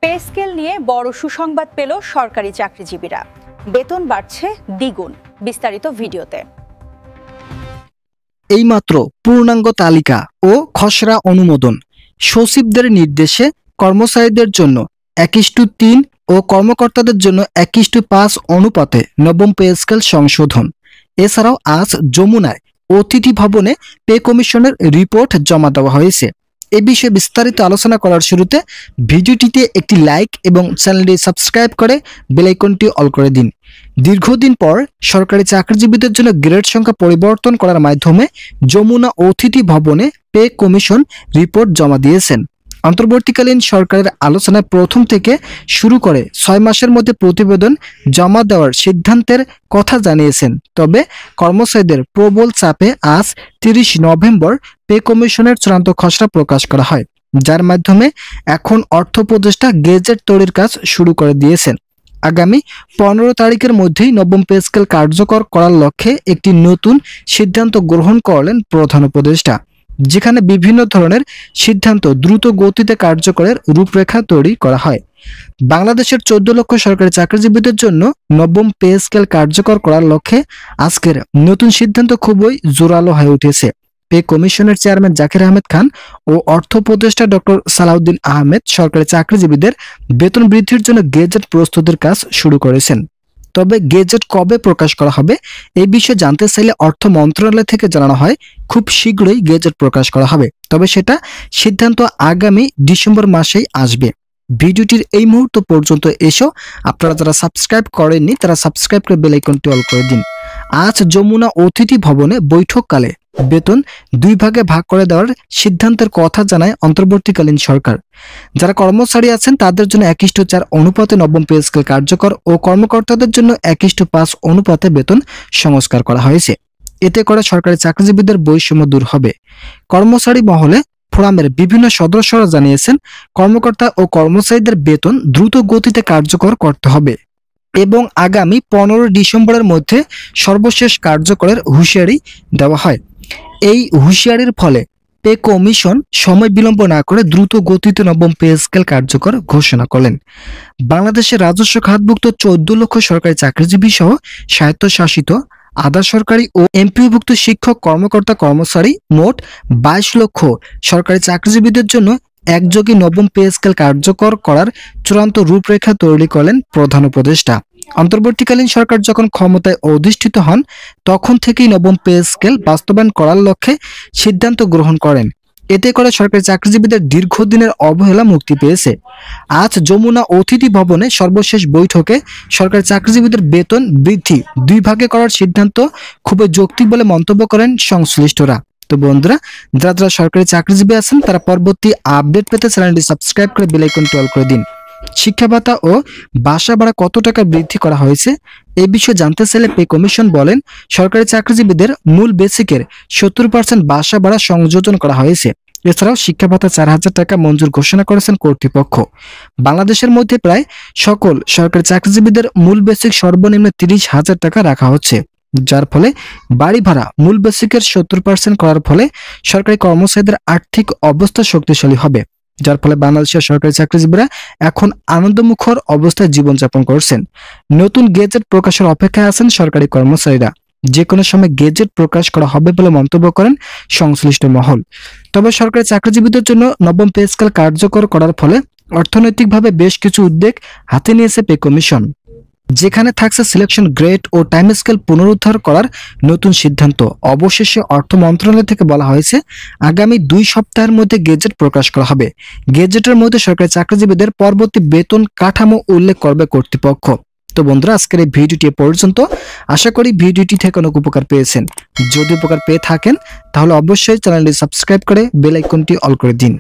Pay scale নিয়ে বড় সুসংবাদ পেল সরকারি চাকরিজীবীরা। বেতন বাড়ছে দ্বিগুণ। বিস্তারিত ভিডিওতে। এইমাত্র পূর্ণাঙ্গ তালিকা ও খসড়া অনুমোদন। সচিবদের নির্দেশে কর্মচারীদের জন্য 1:3 ও কর্মকর্তাদের জন্য 1:5 অনুপাতে নবম পে স্কেল সংশোধন। এছাড়াও আজ যমুনায় অতিথি ভবনে পে কমিশনের রিপোর্ট জমা দেওয়া হয়েছে। এ বিষয়ে বিস্তারিত আলোচনা করার শুরুতে ভিডিওটিতে একটি লাইক এবং চ্যানেলটি সাবস্ক্রাইব করে বেল আইকনটি অল করে দিন। দীর্ঘদিন পর সরকারি চাকরিজীবীদের জন্য গ্রেড সংখ্যা পরিবর্তন করার মাধ্যমে যমুনা অতিথি ভবনে পে কমিশন রিপোর্ট জমা দিয়েছেন। অন্তর্বর্তীকালীন সরকারের আলোচনায় প্রথম থেকে শুরু করে 6 মাসের মধ্যে প্রতিবেদন জমা দেওয়ার সিদ্ধান্তের কথা জানিয়েছেন। তবে কর্মচারীদের প্রবল চাপে আজ 30 নভেম্বর পে কমিশনের চূড়ান্ত খসড়া প্রকাশ করা হয়, যার মাধ্যমে এখন অর্থ উপদেষ্টা গেজেট তৈরির কাজ শুরু করে দিয়েছেন। আগামী 15 তারিখের মধ্যেই নবম পে স্কেল কার্যকর করার লক্ষ্যে একটি নতুন সিদ্ধান্ত গ্রহণ করলেন প্রধান উপদেষ্টা, যেখানে বিভিন্ন ধরনের সিদ্ধান্ত দ্রুত গতিতে কার্যকরের রূপরেখা তৈরি করা হয়। বাংলাদেশের 14 লক্ষ সরকারি চাকরিজীবীদের জন্য নবম পে স্কেল কার্যকর করার লক্ষ্যে আজকের নতুন সিদ্ধান্ত খুবই জোরালো হয়ে উঠেছে। পে কমিশনের চেয়ারম্যান জাকির আহমেদ খান ও অর্থ উপদেষ্টা ডক্টর সালাউদ্দিন আহমেদ সরকারি চাকরিজীবীদের বেতন বৃদ্ধির জন্য গেজেট প্রস্তুতের কাজ শুরু করেছেন। তবে গেজেট কবে প্রকাশ করা হবে এই বিষয়ে জানতে চাইলে অর্থ মন্ত্রণালয় থেকে জানানো হয় খুব শীঘ্রই গেজেট প্রকাশ করা হবে, তবে সেটা সিদ্ধান্ত আগামী ডিসেম্বর মাসেই আসবে। ভিডিওটির এই মুহূর্ত পর্যন্ত এসেও আপনারা যারা সাবস্ক্রাইব করেননি তারা সাবস্ক্রাইব করে বেল আইকনটি অল করে দিন। আজ যমুনা অতিথি ভবনে বৈঠককালে বেতন 2 ভাগে ভাগ করে দেওয়ার সিদ্ধান্তের কথা জানায় অন্তর্বর্তীকালীন সরকার। যারা কর্মচারী আছেন তাদের জন্য 1:4 অনুপাতে নবম পে স্কেল কার্যকর ও কর্মকর্তাদের জন্য 1:5 অনুপাতে বেতন সংস্কার করা হয়েছে। এতে করে সরকারি চাকরিজীবীদের বৈষম্য দূর হবে। কর্মচারী মহলে ফোরামের বিভিন্ন সদস্যরা জানিয়েছেন, কর্মকর্তা ও কর্মচারীদের বেতন দ্রুত গতিতে কার্যকর করতে হবে এবং আগামী 15 ডিসেম্বরের মধ্যে সর্বশেষ কার্যকরের হুঁশিয়ারি দেওয়া হয়। এই হুঁশিয়ারির ফলে পে কমিশন সময় বিলম্ব না করে দ্রুত গতিতে নবম পে স্কেল কার্যকর ঘোষণা করলেন। বাংলাদেশের রাজস্ব খাতভুক্ত 14 লক্ষ সরকারি চাকরিজীবী সহ স্বায়ত্তশাসিত আধা সরকারি ও এমপিওভুক্ত শিক্ষক কর্মকর্তা কর্মচারী মোট 22 লক্ষ সরকারি চাকরিজীবীদের জন্য একযোগে নবম পে স্কেল কার্যকর করার চূড়ান্ত রূপরেখা তৈরি করলেন প্রধান উপদেষ্টা। অন্তর্বর্তীকালীন সরকার যখন ক্ষমতায় অধিষ্ঠিত হন তখন থেকেই নবম পে স্কেল বাস্তবায়ন করার লক্ষ্যে সিদ্ধান্ত গ্রহণ করেন। এতে করে সরকারি চাকরিজীবীদের দীর্ঘদিনের অবহেলা মুক্তি পেয়েছে। আজ যমুনা অতিথি ভবনে সর্বশেষ বৈঠকে সরকারি চাকরিজীবীদের বেতন বৃদ্ধি 2 ভাগে করার সিদ্ধান্ত খুবই যৌক্তিক বলে মন্তব্য করেন সংশ্লিষ্টরা। তো বন্ধুরা, যারা সরকারি চাকরিজীবী আছেন তারা পরবর্তী আপডেট পেতে চ্যানেলটি সাবস্ক্রাইব করে বেল আইকনটি অল করে দিন। শিক্ষা ভাতা ও বাসা ভাড়া কত টাকা বৃদ্ধি করা হয়েছে এই বিষয়ে জানতে চাইলে পে কমিশন বলেন, সরকারি চাকরিজীবীদের মূল বেসিকের 70% বাসা ভাড়া সংযোজন করা হয়েছে। এছাড়াও শিক্ষা ভাতা 4000 টাকা মঞ্জুর ঘোষণা করেছেন কর্তৃপক্ষ। বাংলাদেশের মধ্যে প্রায় সকল সরকারি চাকরিজীবীদের মূল বেসিক সর্বনিম্ন 30,000 টাকা রাখা হচ্ছে, যার ফলে বাড়ি ভাড়া মূল বেসিকের 70% করার ফলে সরকারি কর্মচারীদের আর্থিক অবস্থা শক্তিশালী হবে, যার ফলে বাংলাদেশের সরকারি চাকরিজীবীরা এখন আনন্দমুখর অবস্থায় জীবনযাপন করছেন। নতুন গেজেট প্রকাশের অপেক্ষায় আছেন সরকারি কর্মচারীরা। যে কোনো সময় গেজেট প্রকাশ করা হবে বলে মন্তব্য করেন সংশ্লিষ্ট মহল। তবে সরকারি চাকরিজীবীদের জন্য নবম পে স্কেল কার্যকর করার ফলে অর্থনৈতিকভাবে বেশ কিছু উদ্যোগ হাতে নিয়েছে পে কমিশন, যেখানে থাকছে সিলেকশন গ্রেড ও টাইম স্কেল পুনরুদ্ধার করার নতুন সিদ্ধান্ত। অবশেষে অর্থ মন্ত্রণালয় থেকে বলা হয়েছে আগামী 2 সপ্তাহের মধ্যে গেজেট প্রকাশ করা হবে। গেজেটের মধ্যে সরকারি চাকরিজীবীদের পরবর্তী বেতন কাঠামো উল্লেখ করবে কর্তৃপক্ষ। তো বন্ধুরা, আজকের এই ভিডিওটি পর্যন্ত। আশা করি ভিডিওটি থেকে অনেক উপকার পেয়েছেন। যদি উপকার পেয়ে থাকেন তাহলে অবশ্যই চ্যানেলটি সাবস্ক্রাইব করে বেল আইকনটি অল করে দিন।